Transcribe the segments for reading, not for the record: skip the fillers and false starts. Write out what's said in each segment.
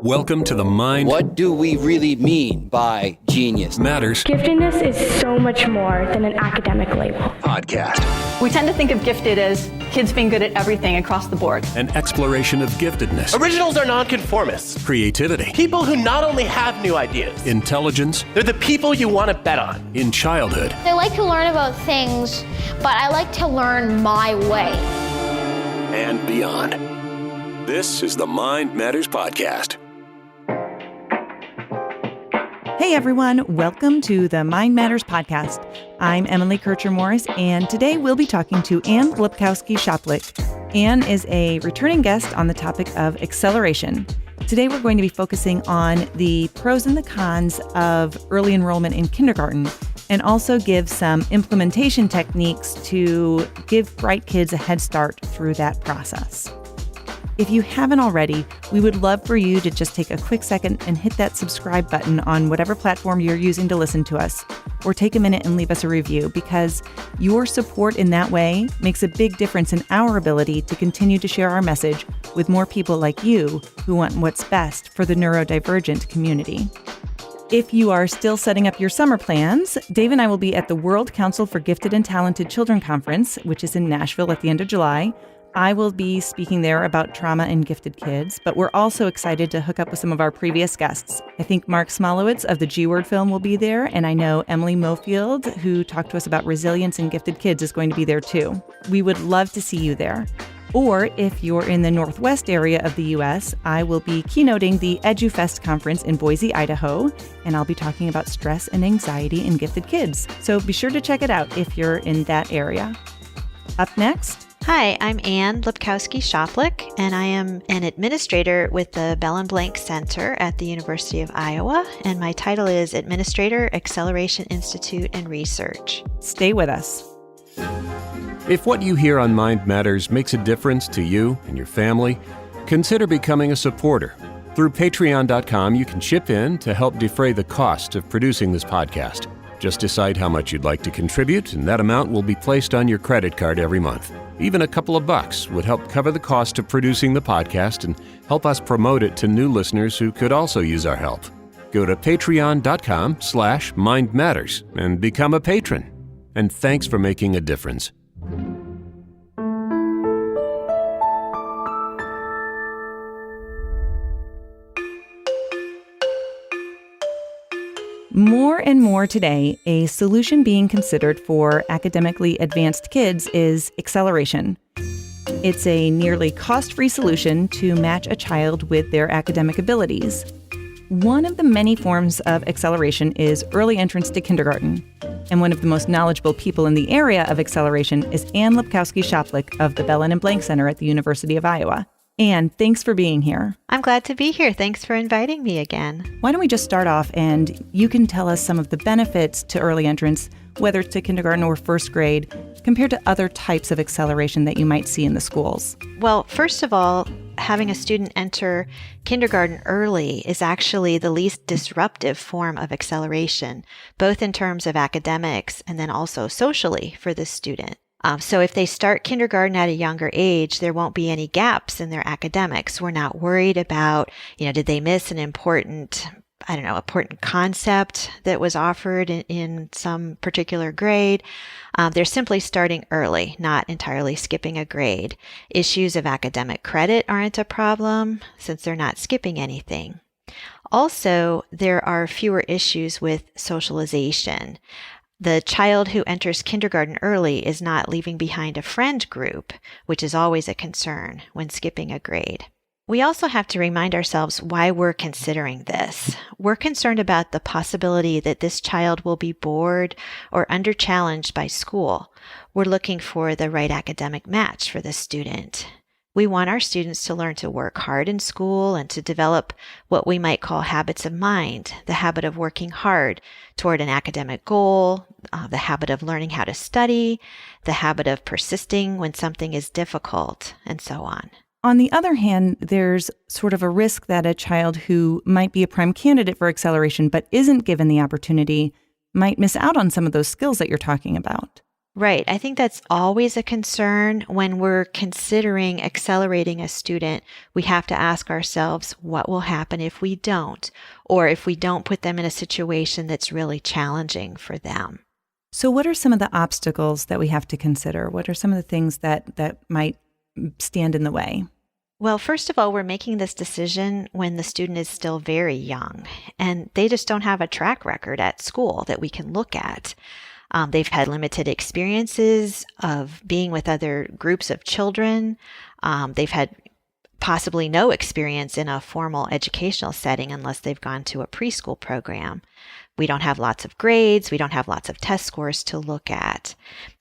Welcome to the Mind. What do we really mean by genius? Matters. Giftedness is so much more than an academic label. Podcast. We tend to think of gifted as kids being good at everything across the board. An exploration of giftedness. Originals are nonconformists. Creativity. People who not only have new ideas. Intelligence. They're the people you want to bet on. In childhood. I like to learn about things, but I like to learn my way. And beyond. This is the Mind Matters Podcast. Hey everyone, welcome to the Mind Matters Podcast. I'm Emily Kircher-Morris, and today we'll be talking to Anne Lupkowski-Shoplik. Anne is a returning guest on the topic of acceleration. Today we're going to be focusing on the pros and the cons of early enrollment in kindergarten, and also give some implementation techniques to give bright kids a head start through that process. If you haven't already, we would love for you to just take a quick second and hit that subscribe button on whatever platform you're using to listen to us, or take a minute and leave us a review, because your support in that way makes a big difference in our ability to continue to share our message with more people like you who want what's best for the neurodivergent community. If you are still setting up your summer plans, Dave and I will be at the World Council for Gifted and Talented Children Conference, which is in Nashville at the end of July. I will be speaking there about trauma in gifted kids, but we're also excited to hook up with some of our previous guests. I think Mark Smolowitz of the G-Word film will be there, and I know Emily Mofield, who talked to us about resilience in gifted kids, is going to be there too. We would love to see you there. Or if you're in the Northwest area of the U.S., I will be keynoting the EduFest conference in Boise, Idaho, and I'll be talking about stress and anxiety in gifted kids. So be sure to check it out if you're in that area. Up next... Hi, I'm Anne Lupkowski-Shoplik, and I am an administrator with the Belin-Blank Center at the University of Iowa, and my title is Administrator, Acceleration Institute, and Research. Stay with us. If what you hear on Mind Matters makes a difference to you and your family, consider becoming a supporter. Through Patreon.com, you can chip in to help defray the cost of producing this podcast. Just decide how much you'd like to contribute, and that amount will be placed on your credit card every month. Even a couple of bucks would help cover the cost of producing the podcast and help us promote it to new listeners who could also use our help. Go to patreon.com/mindmatters and become a patron. And thanks for making a difference. More and more today, a solution being considered for academically advanced kids is acceleration. It's a nearly cost-free solution to match a child with their academic abilities. One of the many forms of acceleration is early entrance to kindergarten. And one of the most knowledgeable people in the area of acceleration is Anne Lupkowski-Shoplik of the Belin-Blank Center at the University of Iowa. Anne, thanks for being here. I'm glad to be here. Thanks for inviting me again. Why don't we just start off and you can tell us some of the benefits to early entrance, whether it's to kindergarten or first grade, compared to other types of acceleration that you might see in the schools. Well, first of all, having a student enter kindergarten early is actually the least disruptive form of acceleration, both in terms of academics and then also socially for the student. So if they start kindergarten at a younger age, there won't be any gaps in their academics. We're not worried about, did they miss an important concept that was offered in some particular grade. They're simply starting early, not entirely skipping a grade. Issues of academic credit aren't a problem since they're not skipping anything. Also, there are fewer issues with socialization. The child who enters kindergarten early is not leaving behind a friend group, which is always a concern when skipping a grade. We also have to remind ourselves why we're considering this. We're concerned about the possibility that this child will be bored or under-challenged by school. We're looking for the right academic match for the student. We want our students to learn to work hard in school and to develop what we might call habits of mind, the habit of working hard toward an academic goal, the habit of learning how to study, the habit of persisting when something is difficult, and so on. On the other hand, there's sort of a risk that a child who might be a prime candidate for acceleration but isn't given the opportunity might miss out on some of those skills that you're talking about. Right. I think that's always a concern when we're considering accelerating a student. We have to ask ourselves, what will happen if we don't, or if we don't put them in a situation that's really challenging for them. So what are some of the obstacles that we have to consider? What are some of the things that might stand in the way? Well, first of all, we're making this decision when the student is still very young, and they just don't have a track record at school that we can look at. They've had limited experiences of being with other groups of children. They've had possibly no experience in a formal educational setting unless they've gone to a preschool program. We don't have lots of grades. We don't have lots of test scores to look at.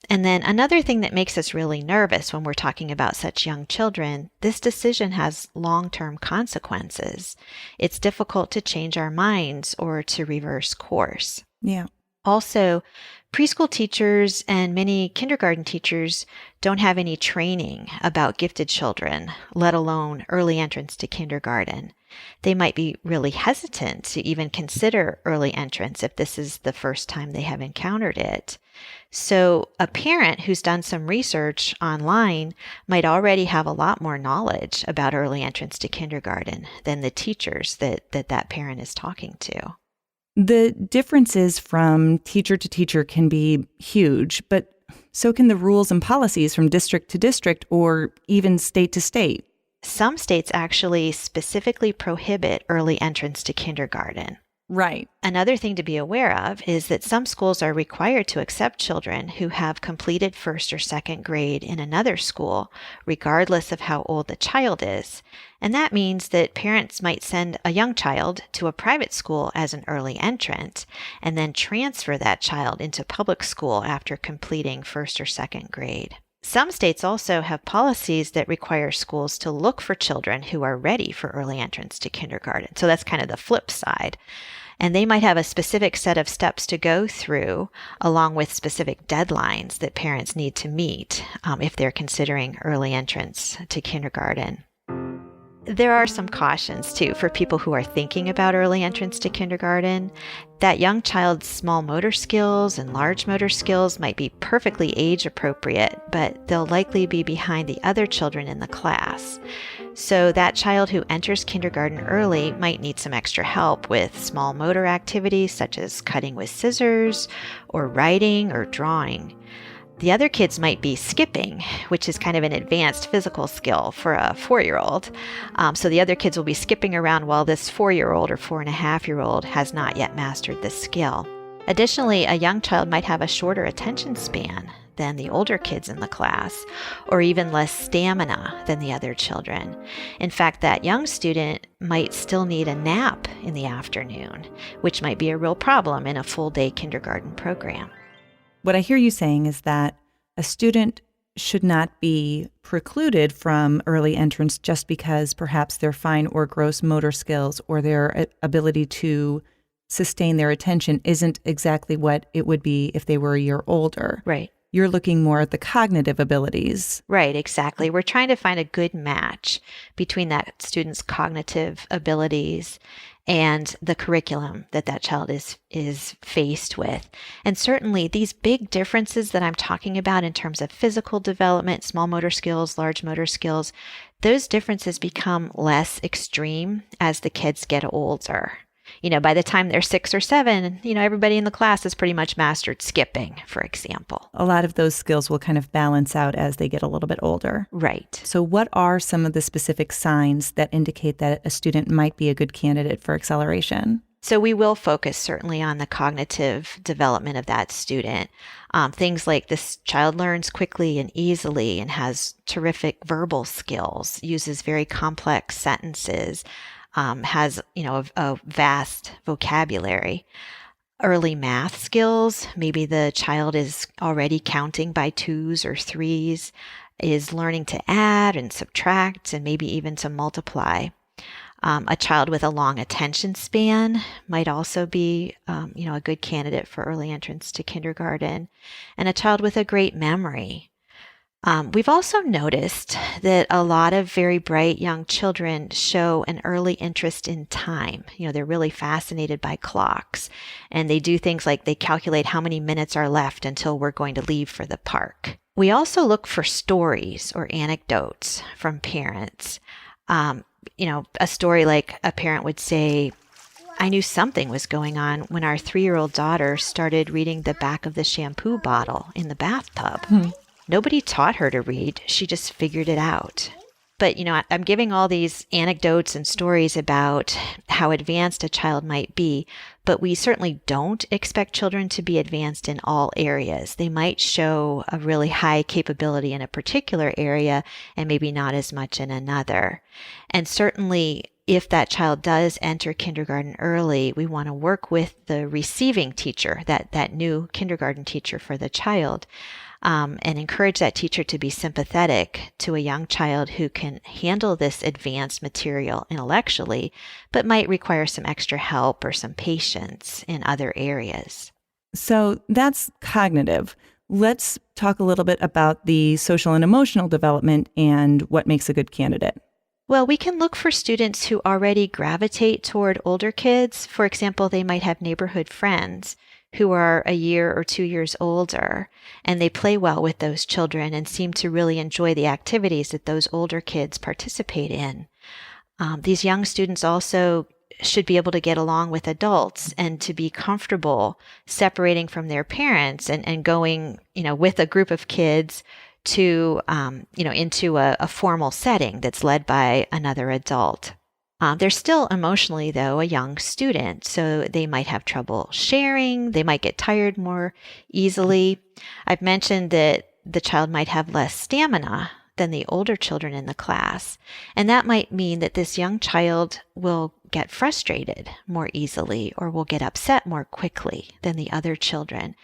And then another thing that makes us really nervous when we're talking about such young children, this decision has long-term consequences. It's difficult to change our minds or to reverse course. Yeah. Also, preschool teachers and many kindergarten teachers don't have any training about gifted children, let alone early entrance to kindergarten. They might be really hesitant to even consider early entrance if this is the first time they have encountered it. So a parent who's done some research online might already have a lot more knowledge about early entrance to kindergarten than the teachers that parent is talking to. The differences from teacher to teacher can be huge, but so can the rules and policies from district to district or even state to state. Some states actually specifically prohibit early entrance to kindergarten. Right. Another thing to be aware of is that some schools are required to accept children who have completed first or second grade in another school, regardless of how old the child is. And that means that parents might send a young child to a private school as an early entrant and then transfer that child into public school after completing first or second grade. Some states also have policies that require schools to look for children who are ready for early entrance to kindergarten. So that's kind of the flip side. And they might have a specific set of steps to go through, along with specific deadlines that parents need to meet if they're considering early entrance to kindergarten. There are some cautions, too, for people who are thinking about early entrance to kindergarten. That young child's small motor skills and large motor skills might be perfectly age appropriate, but they'll likely be behind the other children in the class. So that child who enters kindergarten early might need some extra help with small motor activities such as cutting with scissors or writing or drawing. The other kids might be skipping, which is kind of an advanced physical skill for a 4-year-old. So the other kids will be skipping around while this 4-year-old or 4.5-year-old has not yet mastered the skill. Additionally, a young child might have a shorter attention span than the older kids in the class, or even less stamina than the other children. In fact, that young student might still need a nap in the afternoon, which might be a real problem in a full-day kindergarten program. What I hear you saying is that a student should not be precluded from early entrance just because perhaps their fine or gross motor skills or their ability to sustain their attention isn't exactly what it would be if they were a year older. Right. You're looking more at the cognitive abilities. Right, exactly. We're trying to find a good match between that student's cognitive abilities and the curriculum that child is faced with. And certainly these big differences that I'm talking about in terms of physical development, small motor skills, large motor skills, those differences become less extreme as the kids get older. By the time they're 6 or 7, everybody in the class has pretty much mastered skipping, for example. A lot of those skills will kind of balance out as they get a little bit older. Right. So what are some of the specific signs that indicate that a student might be a good candidate for acceleration? So we will focus certainly on the cognitive development of that student. Things like this child learns quickly and easily and has terrific verbal skills, uses very complex sentences, has, a vast vocabulary. Early math skills, maybe the child is already counting by 2s or 3s, is learning to add and subtract and maybe even to multiply. A child with a long attention span might also be, a good candidate for early entrance to kindergarten. And a child with a great memory. We've also noticed that a lot of very bright young children show an early interest in time. They're really fascinated by clocks, and they do things like they calculate how many minutes are left until we're going to leave for the park. We also look for stories or anecdotes from parents. A story like a parent would say, I knew something was going on when our 3-year-old daughter started reading the back of the shampoo bottle in the bathtub. Nobody taught her to read. She just figured it out. But, I'm giving all these anecdotes and stories about how advanced a child might be, but we certainly don't expect children to be advanced in all areas. They might show a really high capability in a particular area and maybe not as much in another. And certainly, if that child does enter kindergarten early, we want to work with the receiving teacher, that new kindergarten teacher for the child, and encourage that teacher to be sympathetic to a young child who can handle this advanced material intellectually, but might require some extra help or some patience in other areas. So that's cognitive. Let's talk a little bit about the social and emotional development and what makes a good candidate. Well, we can look for students who already gravitate toward older kids. For example, they might have neighborhood friends who are a year or 2 years older, and they play well with those children and seem to really enjoy the activities that those older kids participate in. These young students also should be able to get along with adults and to be comfortable separating from their parents and going, with a group of kids to, into a formal setting that's led by another adult. They're still emotionally, though, a young student, so they might have trouble sharing. They might get tired more easily. I've mentioned that the child might have less stamina than the older children in the class, and that might mean that this young child will get frustrated more easily or will get upset more quickly than the other children.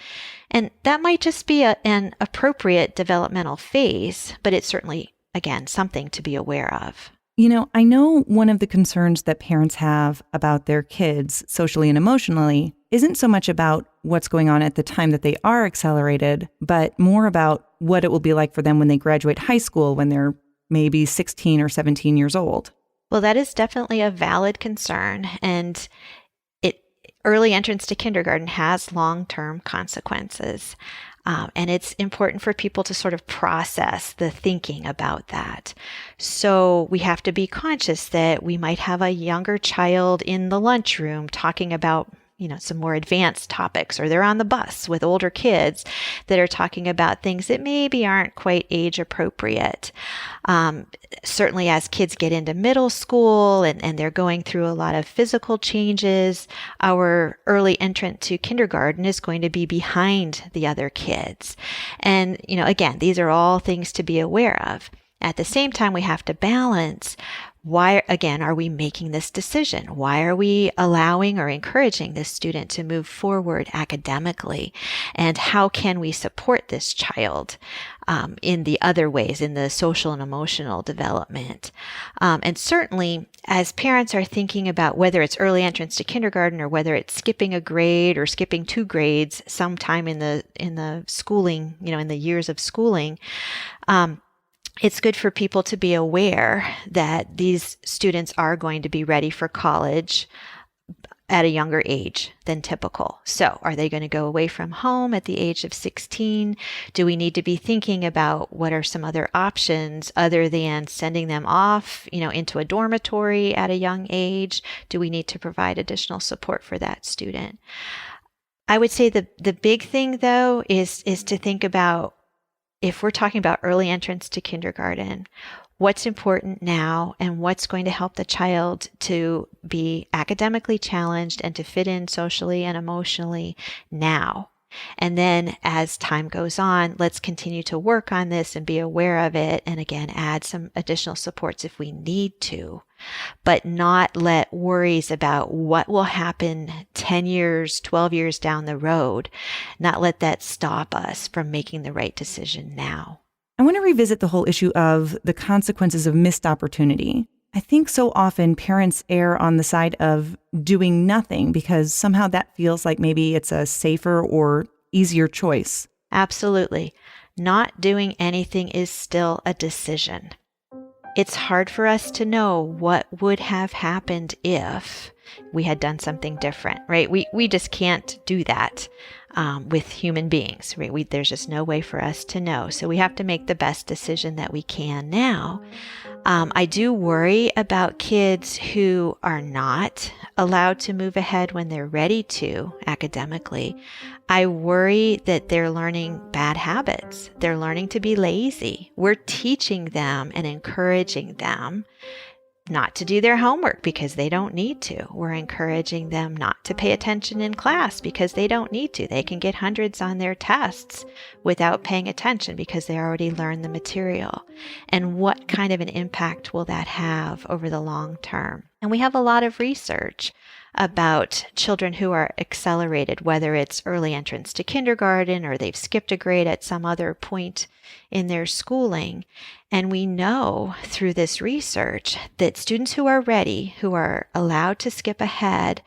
And that might just be an appropriate developmental phase, but it's certainly, again, something to be aware of. I know one of the concerns that parents have about their kids socially and emotionally isn't so much about what's going on at the time that they are accelerated, but more about what it will be like for them when they graduate high school, when they're maybe 16 or 17 years old. Well, that is definitely a valid concern, and early entrance to kindergarten has long-term consequences. And it's important for people to sort of process the thinking about that. So we have to be conscious that we might have a younger child in the lunchroom talking about, some more advanced topics, or they're on the bus with older kids that are talking about things that maybe aren't quite age appropriate. Certainly as kids get into middle school and they're going through a lot of physical changes, our early entrant to kindergarten is going to be behind the other kids. And, again, these are all things to be aware of. At the same time, we have to balance why, again, are we making this decision? Why are we allowing or encouraging this student to move forward academically? And how can we support this child in the other ways, in the social and emotional development? And certainly, as parents are thinking about whether it's early entrance to kindergarten or whether it's skipping a grade or skipping 2 grades sometime in the schooling, in the years of schooling, it's good for people to be aware that these students are going to be ready for college at a younger age than typical. So are they going to go away from home at the age of 16? Do we need to be thinking about what are some other options other than sending them off, into a dormitory at a young age? Do we need to provide additional support for that student? I would say the big thing, though, is to think about, if we're talking about early entrance to kindergarten, what's important now and what's going to help the child to be academically challenged and to fit in socially and emotionally now. And then as time goes on, let's continue to work on this and be aware of it. And again, add some additional supports if we need to, but not let worries about what will happen 10 years, 12 years down the road, not let that stop us from making the right decision now. I want to revisit the whole issue of the consequences of missed opportunity. I think so often parents err on the side of doing nothing because somehow that feels like maybe it's a safer or easier choice. Absolutely. not doing anything is still a decision. It's hard for us to know what would have happened if we had done something different, right? We just can't do that with human beings, right? There's just no way for us to know. So we have to make the best decision that we can now. I do worry about kids who are not allowed to move ahead when they're ready to academically. I worry that they're learning bad habits. They're learning to be lazy. We're teaching them and encouraging them not to do their homework because they don't need to. We're encouraging them not to pay attention in class because they don't need to. They can get hundreds on their tests without paying attention because they already learned the material. And what kind of an impact will that have over the long term? And we have a lot of research about children who are accelerated, whether it's early entrance to kindergarten or they've skipped a grade at some other point in their schooling. And we know through this research that students who are ready, who are allowed to skip ahead,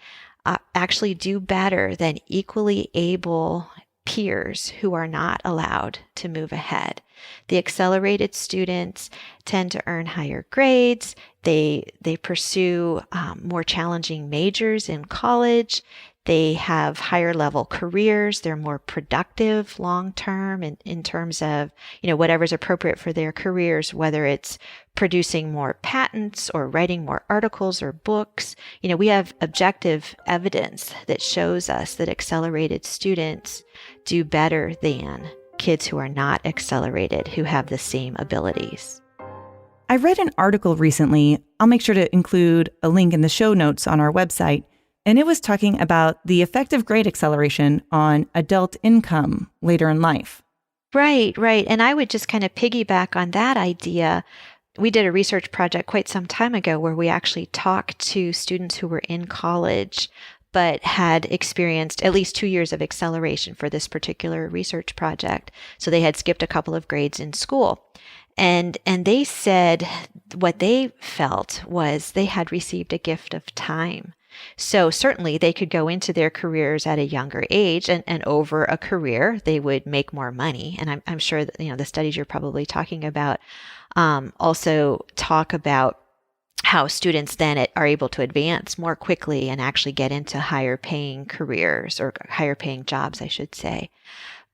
actually do better than equally able peers who are not allowed to move ahead. The accelerated students tend to earn higher grades. They pursue more challenging majors in college. They have higher level careers. They're more productive long term in terms of, whatever's appropriate for their careers, whether it's producing more patents or writing more articles or books. We have objective evidence that shows us that accelerated students do better than kids who are not accelerated, who have the same abilities. I read an article recently. I'll make sure to include a link in the show notes on our website. And it was talking about the effect of grade acceleration on adult income later in life. Right. And I would just kind of piggyback on that idea. We did a research project quite some time ago where we actually talked to students who were in college but had experienced at least 2 years of acceleration for this particular research project. So they had skipped a couple of grades in school. And they said what they felt was they had received a gift of time. So certainly they could go into their careers at a younger age, and over a career, they would make more money. And I'm sure that, the studies you're probably talking about also talk about how students then are able to advance more quickly and actually get into higher paying careers, or higher paying jobs, I should say.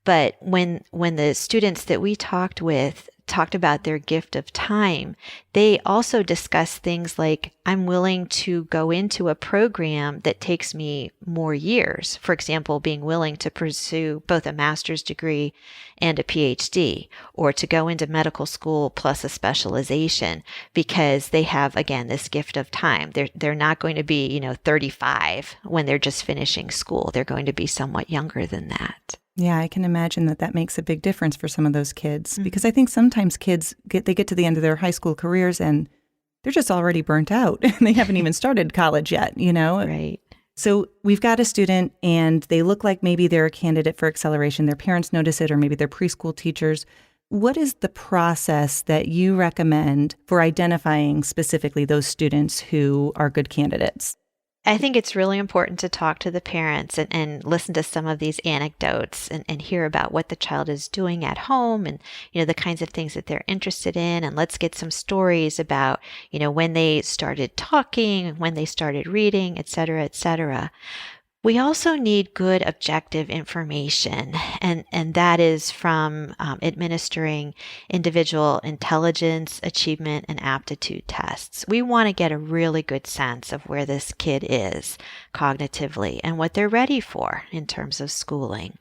But when the students that we talked with talked about their gift of time, they also discussed things like, I'm willing to go into a program that takes me more years. For example, being willing to pursue both a master's degree and a PhD, or to go into medical school plus a specialization, because they have, again, this gift of time. They're not going to be, 35 when they're just finishing school. They're going to be somewhat younger than that. Yeah, I can imagine that makes a big difference for some of those kids, because I think sometimes kids get to the end of their high school careers and they're just already burnt out. They haven't even started college yet, Right. So we've got a student and they look like maybe they're a candidate for acceleration. Their parents notice it, or maybe they're preschool teachers. What is the process that you recommend for identifying specifically those students who are good candidates? I think it's really important to talk to the parents and listen to some of these anecdotes and hear about what the child is doing at home and, the kinds of things that they're interested in. And let's get some stories about, when they started talking, when they started reading, et cetera, et cetera. We also need good objective information, and that is from administering individual intelligence, achievement, and aptitude tests. We want to get a really good sense of where this kid is cognitively and what they're ready for in terms of schooling.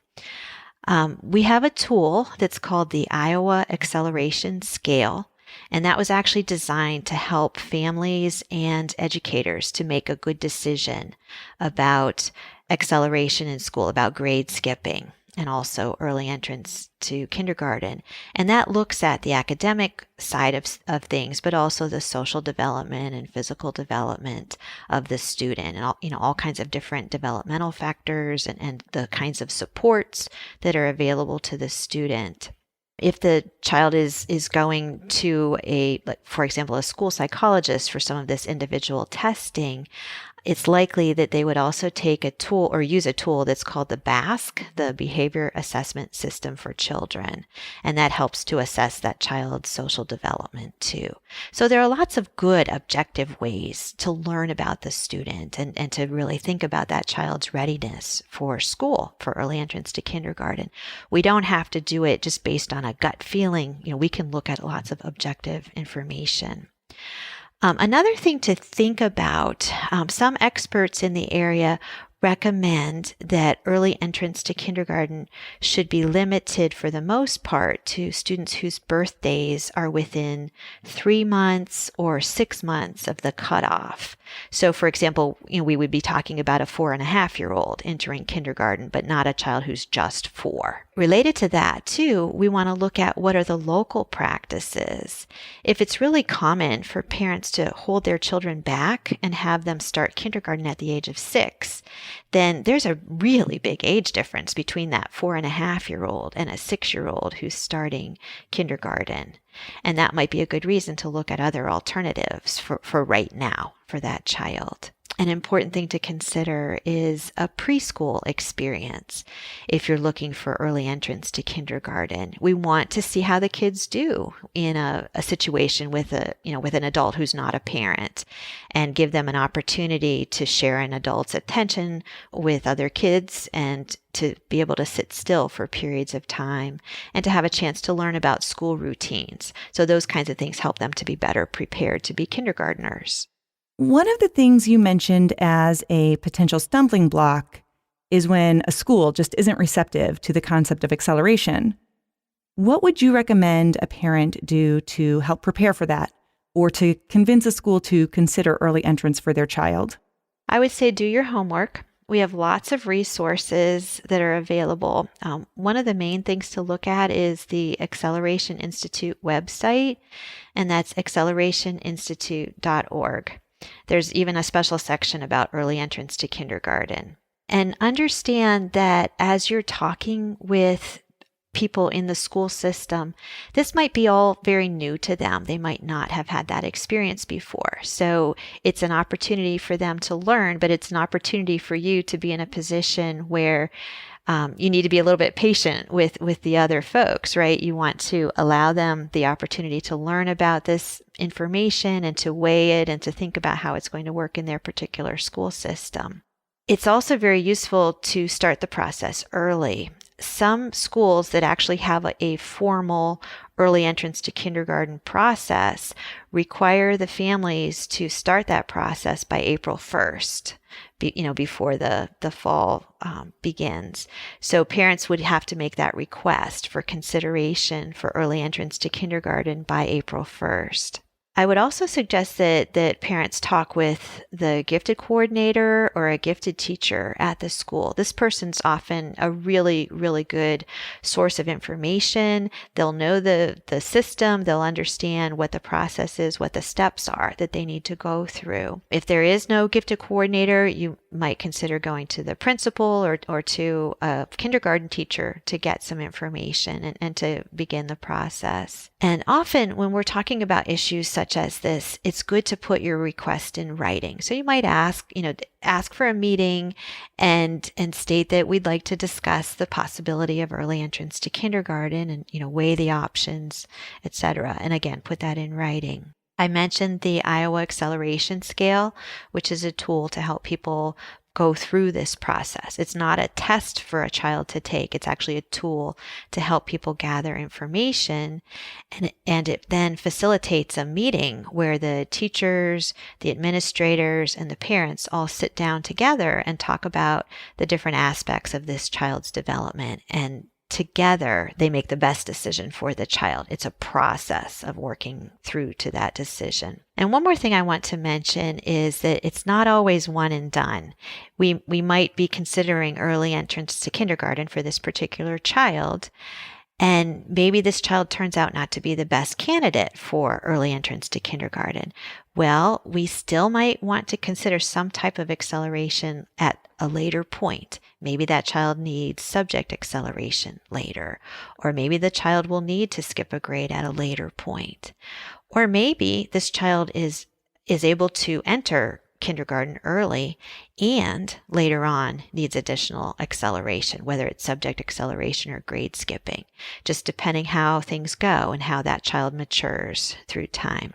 We have a tool that's called the Iowa Acceleration Scale. And that was actually designed to help families and educators to make a good decision about acceleration in school, about grade skipping, and also early entrance to kindergarten. And that looks at the academic side of things, but also the social development and physical development of the student, and all kinds of different developmental factors and the kinds of supports that are available to the student. If the child is going to for example, a school psychologist for some of this individual testing, it's likely that they would also take a tool or use a tool that's called the BASC, the Behavior Assessment System for Children. And that helps to assess that child's social development too. So there are lots of good objective ways to learn about the student and to really think about that child's readiness for school, for early entrance to kindergarten. We don't have to do it just based on a gut feeling. We can look at lots of objective information. Another thing to think about, some experts in the area recommend that early entrance to kindergarten should be limited for the most part to students whose birthdays are within 3 months or 6 months of the cutoff. So for example, we would be talking about a 4.5-year-old entering kindergarten, but not a child who's just 4. Related to that too, we want to look at what are the local practices. If it's really common for parents to hold their children back and have them start kindergarten at the age of 6, then there's a really big age difference between that 4.5-year-old and a 6-year-old who's starting kindergarten. And that might be a good reason to look at other alternatives for right now for that child. An important thing to consider is a preschool experience. If you're looking for early entrance to kindergarten, we want to see how the kids do in a situation with an adult who's not a parent, and give them an opportunity to share an adult's attention with other kids and to be able to sit still for periods of time and to have a chance to learn about school routines. So those kinds of things help them to be better prepared to be kindergartners. One of the things you mentioned as a potential stumbling block is when a school just isn't receptive to the concept of acceleration. What would you recommend a parent do to help prepare for that, or to convince a school to consider early entrance for their child? I would say do your homework. We have lots of resources that are available. One of the main things to look at is the Acceleration Institute website, and that's accelerationinstitute.org. There's even a special section about early entrance to kindergarten. And understand that as you're talking with people in the school system, this might be all very new to them. They might not have had that experience before. So it's an opportunity for them to learn, but it's an opportunity for you to be in a position where you need to be a little bit patient with the other folks, right? You want to allow them the opportunity to learn about this information and to weigh it and to think about how it's going to work in their particular school system. It's also very useful to start the process early. Some schools that actually have a formal early entrance to kindergarten process require the families to start that process by April 1st, before the fall begins. So parents would have to make that request for consideration for early entrance to kindergarten by April 1st. I would also suggest that parents talk with the gifted coordinator or a gifted teacher at the school. This person's often a really, really good source of information. They'll know the system. They'll understand what the process is, what the steps are that they need to go through. If there is no gifted coordinator, you might consider going to the principal or to a kindergarten teacher to get some information and to begin the process. And often when we're talking about issues such as this, it's good to put your request in writing. So you might ask for a meeting and state that we'd like to discuss the possibility of early entrance to kindergarten and, weigh the options, etc. And again, put that in writing. I mentioned the Iowa Acceleration Scale, which is a tool to help people go through this process. It's not a test for a child to take. It's actually a tool to help people gather information. And it then facilitates a meeting where the teachers, the administrators, and the parents all sit down together and talk about the different aspects of this child's development. And together, they make the best decision for the child. It's a process of working through to that decision. And one more thing I want to mention is that it's not always one and done. We might be considering early entrance to kindergarten for this particular child, and maybe this child turns out not to be the best candidate for early entrance to kindergarten. Well, we still might want to consider some type of acceleration at a later point. Maybe that child needs subject acceleration later, or maybe the child will need to skip a grade at a later point. Or maybe this child is able to enter kindergarten early and later on needs additional acceleration, whether it's subject acceleration or grade skipping, just depending how things go and how that child matures through time.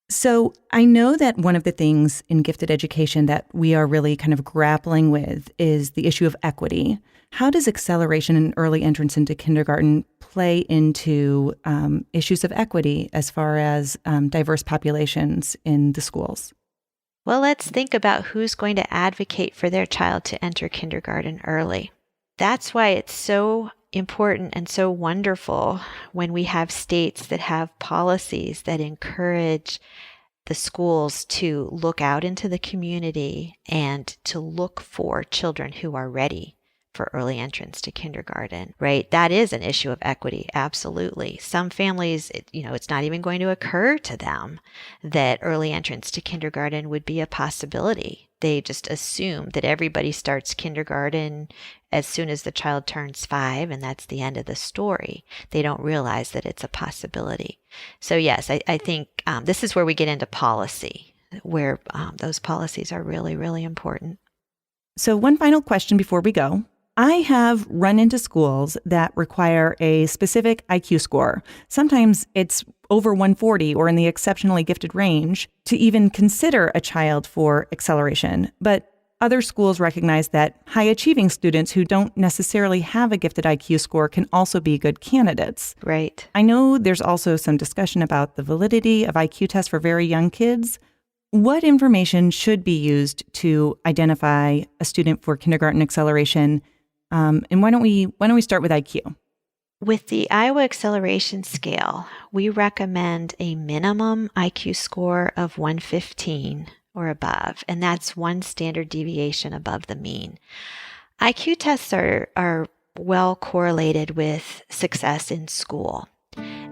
So I know that one of the things in gifted education that we are really kind of grappling with is the issue of equity. How does acceleration and early entrance into kindergarten play into issues of equity as far as diverse populations in the schools? Well, let's think about who's going to advocate for their child to enter kindergarten early. That's why it's so important and so wonderful when we have states that have policies that encourage the schools to look out into the community and to look for children who are ready for early entrance to kindergarten, right? That is an issue of equity, absolutely. Some families, it's not even going to occur to them that early entrance to kindergarten would be a possibility. They just assume that everybody starts kindergarten as soon as the child turns 5, and that's the end of the story. They don't realize that it's a possibility. So yes, I think this is where we get into policy, where those policies are really, really important. So one final question before we go. I have run into schools that require a specific IQ score. Sometimes it's over 140 or in the exceptionally gifted range to even consider a child for acceleration. But other schools recognize that high-achieving students who don't necessarily have a gifted IQ score can also be good candidates. Right. I know there's also some discussion about the validity of IQ tests for very young kids. What information should be used to identify a student for kindergarten acceleration? And why don't we start with IQ? With the Iowa Acceleration Scale, we recommend a minimum IQ score of 115 or above, and that's one standard deviation above the mean. IQ tests are well correlated with success in school,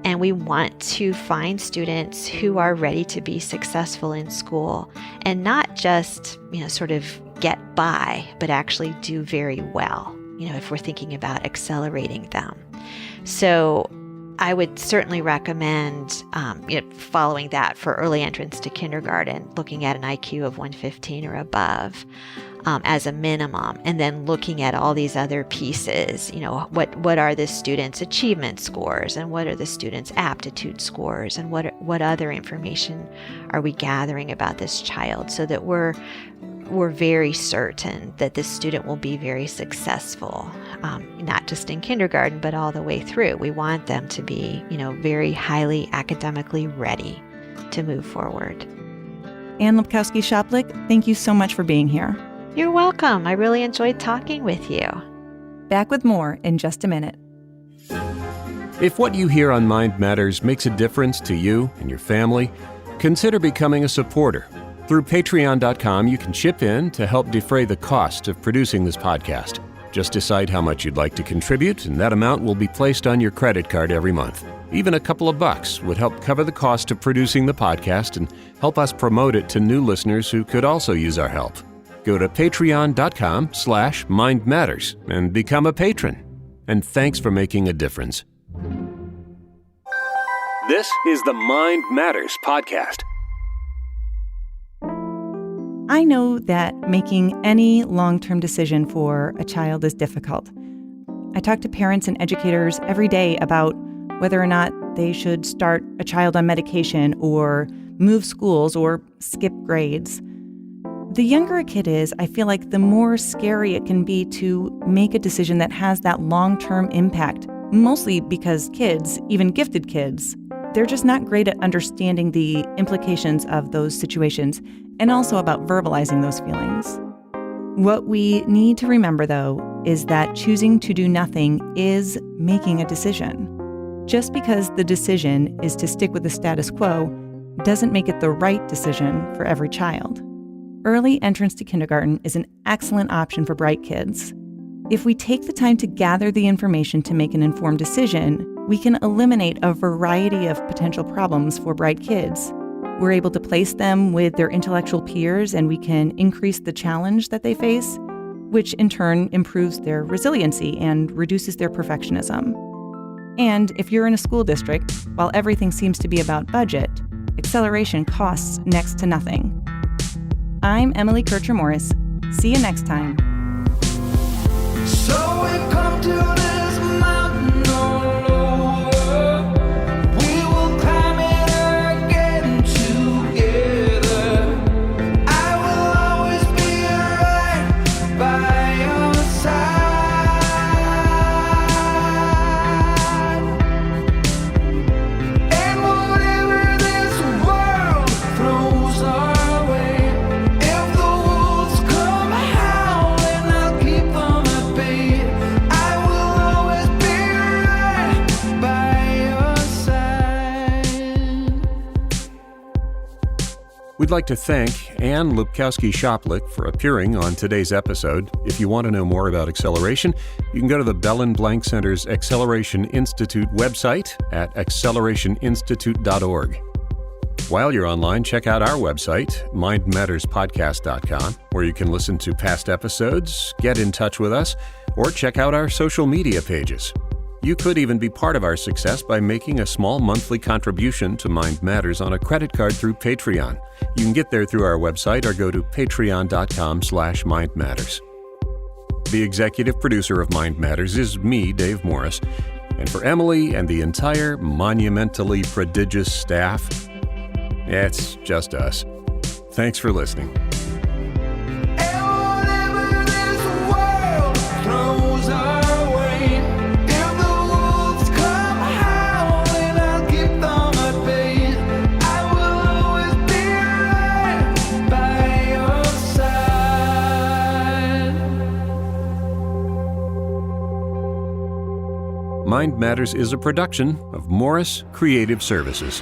and we want to find students who are ready to be successful in school and not just, sort of get by, but actually do very well, if we're thinking about accelerating them. So I would certainly recommend following that for early entrance to kindergarten, looking at an IQ of 115 or above as a minimum, and then looking at all these other pieces. What are the students' achievement scores, and what are the students' aptitude scores, and what other information are we gathering about this child, so that we're very certain that this student will be very successful, not just in kindergarten, but all the way through. We want them to be, very highly academically ready to move forward. Ann Lupkowski-Shoplik, thank you so much for being here. You're welcome. I really enjoyed talking with you. Back with more in just a minute. If what you hear on Mind Matters makes a difference to you and your family, consider becoming a supporter. Through Patreon.com, you can chip in to help defray the cost of producing this podcast. Just decide how much you'd like to contribute, and that amount will be placed on your credit card every month. Even a couple of bucks would help cover the cost of producing the podcast and help us promote it to new listeners who could also use our help. Go to patreon.com/mindmatters and become a patron. And thanks for making a difference. This is the Mind Matters podcast. I know that making any long-term decision for a child is difficult. I talk to parents and educators every day about whether or not they should start a child on medication or move schools or skip grades. The younger a kid is, I feel like the more scary it can be to make a decision that has that long-term impact, mostly because kids, even gifted kids, they're just not great at understanding the implications of those situations and also about verbalizing those feelings. What we need to remember, though, is that choosing to do nothing is making a decision. Just because the decision is to stick with the status quo doesn't make it the right decision for every child. Early entrance to kindergarten is an excellent option for bright kids. If we take the time to gather the information to make an informed decision, we can eliminate a variety of potential problems for bright kids. We're able to place them with their intellectual peers, and we can increase the challenge that they face, which in turn improves their resiliency and reduces their perfectionism. And if you're in a school district, while everything seems to be about budget, acceleration costs next to nothing. I'm Emily Kircher-Morris. See you next time. So we've come to this mountain all over. We will climb it again together. I will always be right by your side. And whatever this world throws our way, if the wolves come howling, I'll keep them at bay. I will always be right by your side. We'd like to thank Anne Lupkowski-Shoplik for appearing on today's episode. If you want to know more about acceleration, you can go to the Belin-Blank Center's Acceleration Institute website at accelerationinstitute.org. While you're online, check out our website, mindmatterspodcast.com, where you can listen to past episodes, get in touch with us, or check out our social media pages. You could even be part of our success by making a small monthly contribution to Mind Matters on a credit card through Patreon. You can get there through our website or go to patreon.com/mindmatters. The executive producer of Mind Matters is me, Dave Morris. And for Emily and the entire monumentally prodigious staff, it's just us. Thanks for listening. And whatever this world throws our way, if the wolves come howling, I'll keep them at bay. I will always be right by your side. Mind Matters is a production of Morris Creative Services.